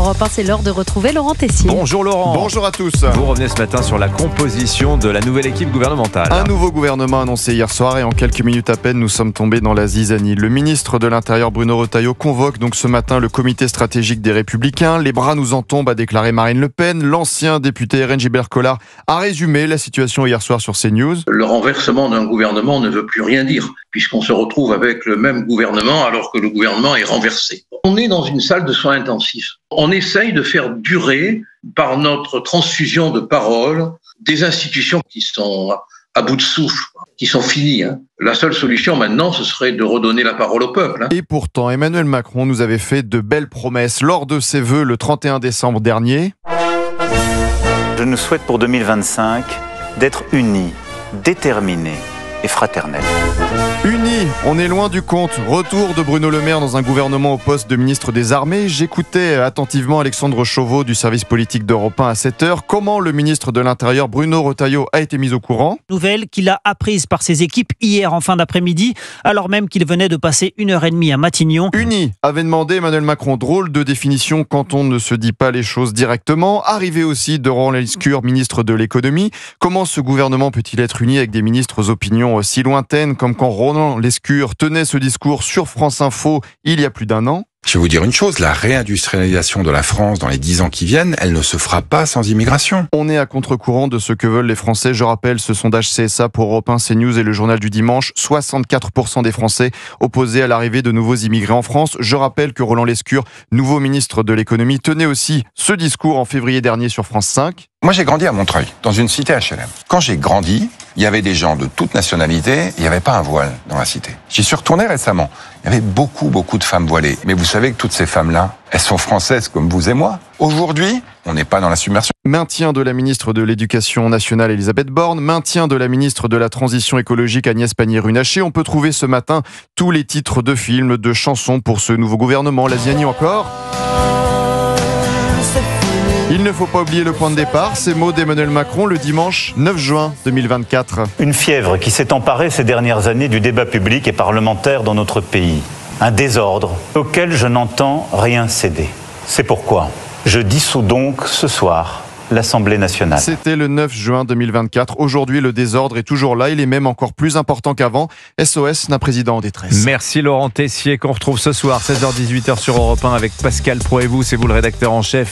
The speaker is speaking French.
Europe 1, c'est l'heure de retrouver Laurent Tessier. Bonjour Laurent. Bonjour à tous. Vous revenez ce matin sur la composition de la nouvelle équipe gouvernementale. Un nouveau gouvernement annoncé hier soir et en quelques minutes à peine, nous sommes tombés dans la zizanie. Le ministre de l'Intérieur Bruno Retailleau convoque donc ce matin le comité stratégique des Républicains. Les bras nous en tombent, a déclaré Marine Le Pen. L'ancien député RN Gilbert Collard a résumé la situation hier soir sur CNews. Le renversement d'un gouvernement ne veut plus rien dire, puisqu'on se retrouve avec le même gouvernement alors que le gouvernement est renversé. On est dans une salle de soins intensifs. On essaye de faire durer, par notre transfusion de paroles, des institutions qui sont à bout de souffle, qui sont finies. La seule solution maintenant, ce serait de redonner la parole au peuple. Et pourtant, Emmanuel Macron nous avait fait de belles promesses lors de ses vœux le 31 décembre dernier. Je nous souhaite pour 2025 d'être unis, déterminés et fraternels. Unis, on est loin du compte. Retour de Bruno Le Maire dans un gouvernement au poste de ministre des Armées. J'écoutais attentivement Alexandre Chauveau du service politique d'Europe 1 à 7h. Comment le ministre de l'Intérieur Bruno Retailleau a été mis au courant? Nouvelle qu'il a apprise par ses équipes hier en fin d'après-midi, alors même qu'il venait de passer 1h30 à Matignon. Unis, avait demandé Emmanuel Macron. Drôle de définition quand on ne se dit pas les choses directement. Arrivé aussi de Roland Lescure, ministre de l'économie. Comment ce gouvernement peut-il être uni avec des ministres aux opinions si lointaines comme quand Roland Lescure tenait ce discours sur France Info il y a plus d'un an? Je vais vous dire une chose, la réindustrialisation de la France dans les 10 ans qui viennent, elle ne se fera pas sans immigration. On est à contre-courant de ce que veulent les Français. Je rappelle ce sondage CSA pour Europe 1, CNews et le journal du dimanche. 64% des Français opposés à l'arrivée de nouveaux immigrés en France. Je rappelle que Roland Lescure, nouveau ministre de l'économie, tenait aussi ce discours en février dernier sur France 5. Moi j'ai grandi à Montreuil, dans une cité HLM. Quand j'ai grandi, il y avait des gens de toute nationalité, il n'y avait pas un voile dans la cité. J'y suis retourné récemment. Il y avait beaucoup de femmes voilées. Mais vous savez que toutes ces femmes-là, elles sont françaises comme vous et moi. Aujourd'hui, on n'est pas dans la submersion. Maintien de la ministre de l'Éducation nationale Elisabeth Borne, maintien de la ministre de la Transition écologique Agnès Pannier-Runacher. On peut trouver ce matin tous les titres de films, de chansons pour ce nouveau gouvernement. La Ziani encore. Il ne faut pas oublier le point de départ, ces mots d'Emmanuel Macron le dimanche 9 juin 2024. Une fièvre qui s'est emparée ces dernières années du débat public et parlementaire dans notre pays. Un désordre auquel je n'entends rien céder. C'est pourquoi je dissous donc ce soir l'Assemblée nationale. C'était le 9 juin 2024. Aujourd'hui, le désordre est toujours là. Il est même encore plus important qu'avant. SOS d'un président en détresse. Merci Laurent Tessier qu'on retrouve ce soir 16h-18h sur Europe 1 avec Pascal Pro et vous. C'est vous le rédacteur en chef.